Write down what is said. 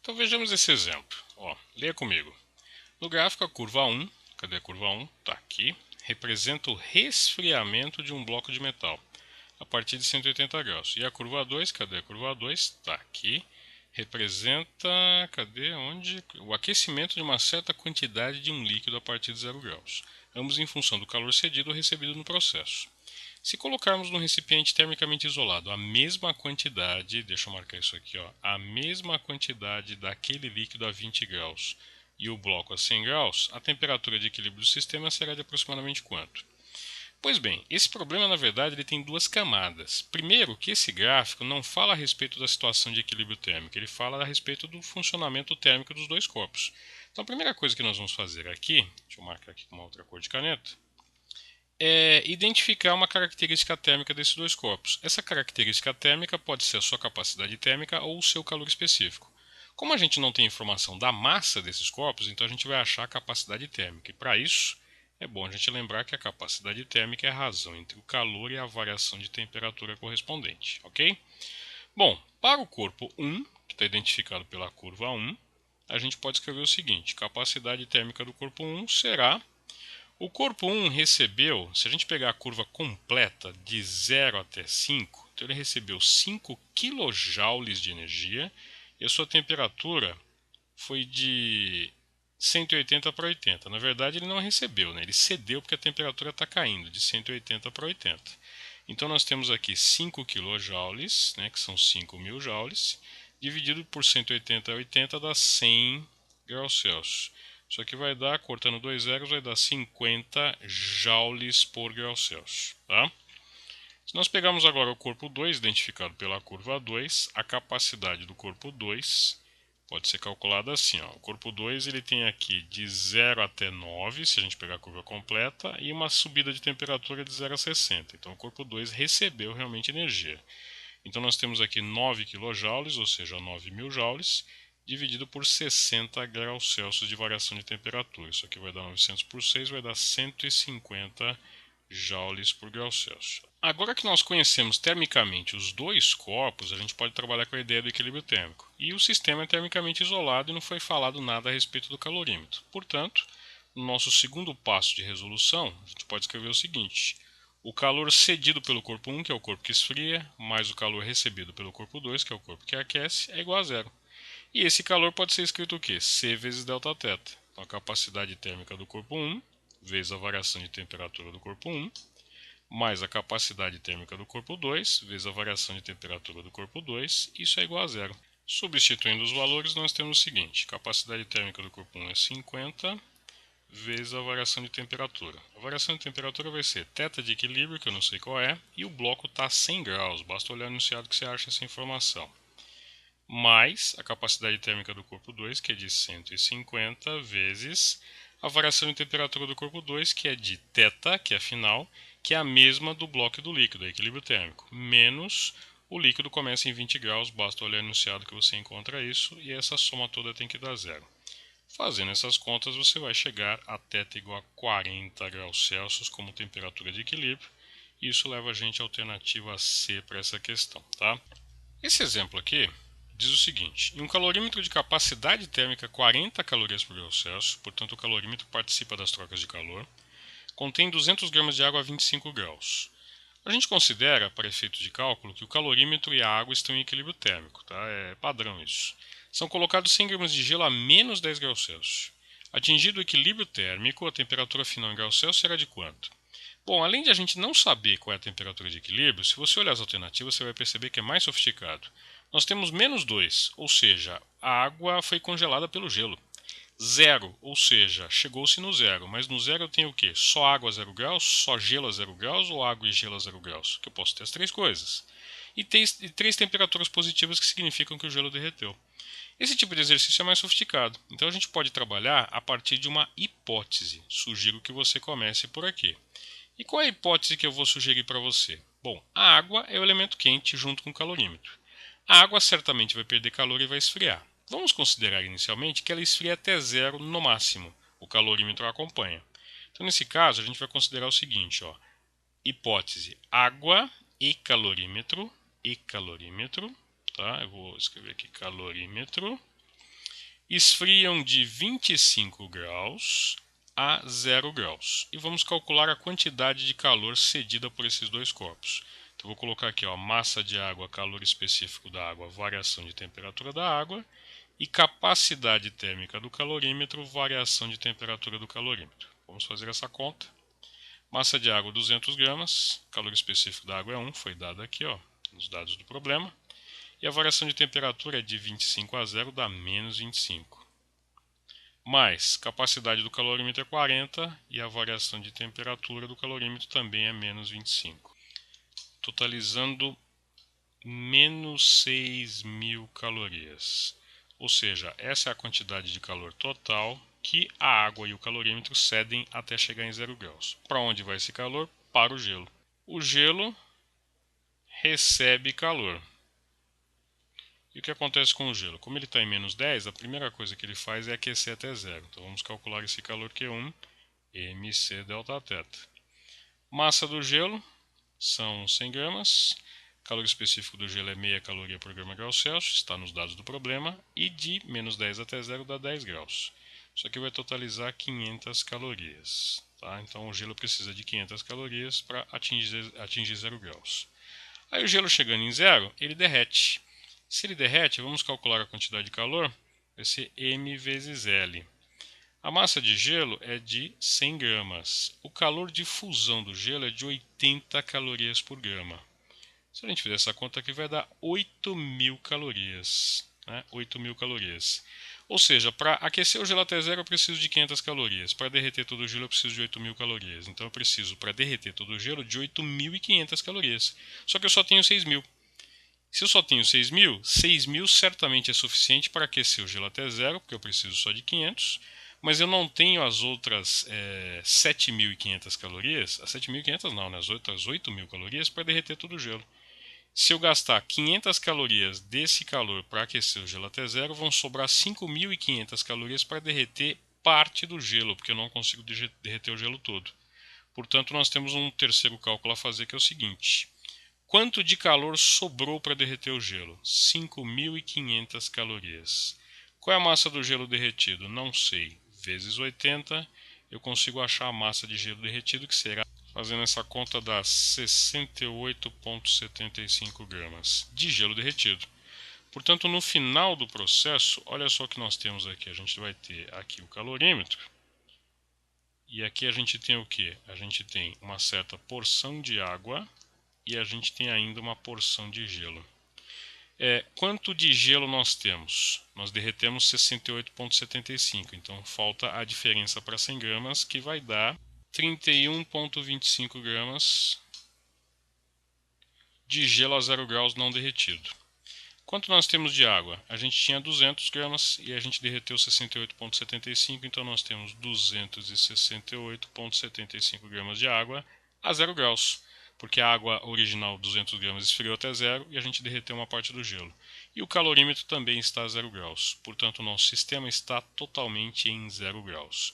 Então vejamos esse exemplo. Leia comigo. No gráfico, a curva 1, cadê a curva 1? Está aqui, representa o resfriamento de um bloco de metal a partir de 180 graus. E a curva 2, cadê a curva 2? Está aqui, representa, cadê, onde? O aquecimento de uma certa quantidade de um líquido a partir de 0 graus, ambos em função do calor cedido ou recebido no processo. Se colocarmos no recipiente termicamente isolado a mesma quantidade, deixa eu marcar isso aqui, a mesma quantidade daquele líquido a 20 graus e o bloco a 100 graus, a temperatura de equilíbrio do sistema será de aproximadamente quanto? Pois bem, esse problema na verdade ele tem duas camadas. Primeiro, que esse gráfico não fala a respeito da situação de equilíbrio térmico, ele fala a respeito do funcionamento térmico dos dois corpos. Então a primeira coisa que nós vamos fazer aqui, deixa eu marcar aqui com uma outra cor de caneta, é identificar uma característica térmica desses dois corpos. Essa característica térmica pode ser a sua capacidade térmica ou o seu calor específico. Como a gente não tem informação da massa desses corpos, então a gente vai achar a capacidade térmica. E para isso, é bom a gente lembrar que a capacidade térmica é a razão entre o calor e a variação de temperatura correspondente, ok? Bom, para o corpo 1, que está identificado pela curva 1, a gente pode escrever o seguinte: capacidade térmica do corpo 1 será... O corpo 1 recebeu, se a gente pegar a curva completa de 0 até 5, então ele recebeu 5 kJ de energia e a sua temperatura foi de 180 para 80. Na verdade, ele não recebeu, né? Ele cedeu porque a temperatura está caindo de 180 para 80. Então, nós temos aqui 5 kJ, né, que são 5.000 joules, dividido por 180 a 80 dá 100 graus Celsius. Isso aqui vai dar, cortando dois zeros, vai dar 50 joules por grau Celsius. Tá? Se nós pegarmos agora o corpo 2, identificado pela curva 2, a capacidade do corpo 2 pode ser calculada assim. O corpo 2 ele tem aqui de 0 até 9, se a gente pegar a curva completa, e uma subida de temperatura de 0 a 60. Então o corpo 2 recebeu realmente energia. Então nós temos aqui 9 kJ, ou seja, 9.000 joules, dividido por 60 graus Celsius de variação de temperatura. Isso aqui vai dar 900 por 6, vai dar 150 joules por grau Celsius. Agora que nós conhecemos termicamente os dois corpos, a gente pode trabalhar com a ideia do equilíbrio térmico. E o sistema é termicamente isolado e não foi falado nada a respeito do calorímetro. Portanto, no nosso segundo passo de resolução, a gente pode escrever o seguinte: o calor cedido pelo corpo 1, que é o corpo que esfria, mais o calor recebido pelo corpo 2, que é o corpo que aquece, é igual a zero. E esse calor pode ser escrito o quê? C vezes ΔT. Então a capacidade térmica do corpo 1, vezes a variação de temperatura do corpo 1, mais a capacidade térmica do corpo 2, vezes a variação de temperatura do corpo 2, isso é igual a zero. Substituindo os valores, nós temos o seguinte: capacidade térmica do corpo 1 é 50, vezes a variação de temperatura. A variação de temperatura vai ser θ de equilíbrio, que eu não sei qual é, e o bloco está a 100 graus, basta olhar no enunciado que você acha essa informação. Mais a capacidade térmica do corpo 2, que é de 150, vezes a variação de temperatura do corpo 2, que é de θ, que é a final, que é a mesma do bloco e do líquido, equilíbrio térmico, menos o líquido começa em 20 graus, basta olhar no enunciado que você encontra isso, e essa soma toda tem que dar zero. Fazendo essas contas, você vai chegar a θ igual a 40 graus Celsius como temperatura de equilíbrio, e isso leva a gente à alternativa C para essa questão. Tá? Esse exemplo aqui diz o seguinte: em um calorímetro de capacidade térmica 40 calorias por grau Celsius, portanto o calorímetro participa das trocas de calor, contém 200 gramas de água a 25 graus. A gente considera, para efeito de cálculo, que o calorímetro e a água estão em equilíbrio térmico, tá? É padrão isso. São colocados 100 gramas de gelo a menos 10 graus Celsius. Atingido o equilíbrio térmico, a temperatura final em graus Celsius será de quanto? Bom, além de a gente não saber qual é a temperatura de equilíbrio, se você olhar as alternativas, você vai perceber que é mais sofisticado. Nós temos menos 2, ou seja, a água foi congelada pelo gelo. 0, ou seja, chegou-se no zero, mas no zero eu tenho o quê? Só água a 0 graus, só gelo a 0 graus ou água e gelo a 0 graus? Que eu posso ter as três coisas. E três temperaturas positivas que significam que o gelo derreteu. Esse tipo de exercício é mais sofisticado, então a gente pode trabalhar a partir de uma hipótese. Sugiro que você comece por aqui. E qual é a hipótese que eu vou sugerir para você? Bom, a água é o elemento quente junto com o calorímetro. A água certamente vai perder calor e vai esfriar. Vamos considerar inicialmente que ela esfria até zero no máximo. O calorímetro a acompanha. Então, nesse caso, a gente vai considerar o seguinte: hipótese água e calorímetro, tá? Eu vou escrever aqui calorímetro. esfriam de 25 graus a 0 graus. E vamos calcular a quantidade de calor cedida por esses dois corpos. Então, vou colocar aqui, ó, massa de água, calor específico da água, variação de temperatura da água, e capacidade térmica do calorímetro, variação de temperatura do calorímetro. Vamos fazer essa conta. Massa de água 200 gramas, calor específico da água é 1, foi dado aqui, ó, nos dados do problema. E a variação de temperatura é de 25 a 0, dá menos 25. Mais capacidade do calorímetro é 40 e a variação de temperatura do calorímetro também é menos 25. Totalizando menos 6.000 calorias. Ou seja, essa é a quantidade de calor total que a água e o calorímetro cedem até chegar em 0 graus. Para onde vai esse calor? Para o gelo. O gelo recebe calor. E o que acontece com o gelo? Como ele está em menos 10, a primeira coisa que ele faz é aquecer até 0. Então vamos calcular esse calor Q1, mc delta θ. Massa do gelo são 100 gramas. Calor específico do gelo é meia caloria por grama grau Celsius, está nos dados do problema. E de menos 10 até 0 dá 10 graus. Isso aqui vai totalizar 500 calorias. Tá? Então o gelo precisa de 500 calorias para atingir 0 graus. Aí o gelo chegando em 0, ele derrete. Se ele derrete, vamos calcular a quantidade de calor, vai ser m vezes L. A massa de gelo é de 100 gramas. O calor de fusão do gelo é de 80 calorias por grama. Se a gente fizer essa conta aqui, vai dar 8.000 calorias. Né? 8.000 calorias. Ou seja, para aquecer o gelo até 0 eu preciso de 500 calorias. Para derreter todo o gelo eu preciso de 8.000 calorias. Então eu preciso, para derreter todo o gelo, de 8.500 calorias. Só que eu só tenho 6.000. Se eu só tenho 6.000, 6.000 certamente é suficiente para aquecer o gelo até 0, porque eu preciso só de 500. Mas eu não tenho as outras 7.500 calorias. As 7.500 não, né? As outras 8.000 calorias para derreter todo o gelo. Se eu gastar 500 calorias desse calor para aquecer o gelo até 0, vão sobrar 5.500 calorias para derreter parte do gelo, porque eu não consigo derreter o gelo todo. Portanto, nós temos um terceiro cálculo a fazer, que é o seguinte. Quanto de calor sobrou para derreter o gelo? 5.500 calorias. Qual é a massa do gelo derretido? Não sei. Vezes 80, eu consigo achar a massa de gelo derretido, que será, fazendo essa conta, dá 68,75 gramas de gelo derretido. Portanto, no final do processo, olha só o que nós temos aqui. A gente vai ter aqui o calorímetro. E aqui a gente tem o que? A gente tem uma certa porção de água e a gente tem ainda uma porção de gelo. Quanto de gelo nós temos? Nós derretemos 68,75, então falta a diferença para 100 gramas, que vai dar 31,25 gramas de gelo a 0 graus não derretido. Quanto nós temos de água? A gente tinha 200 gramas e a gente derreteu 68,75, então nós temos 268,75 gramas de água a 0 graus. Porque a água original 200 gramas esfriou até 0 e a gente derreteu uma parte do gelo. E o calorímetro também está a 0 graus. Portanto, o nosso sistema está totalmente em 0 graus.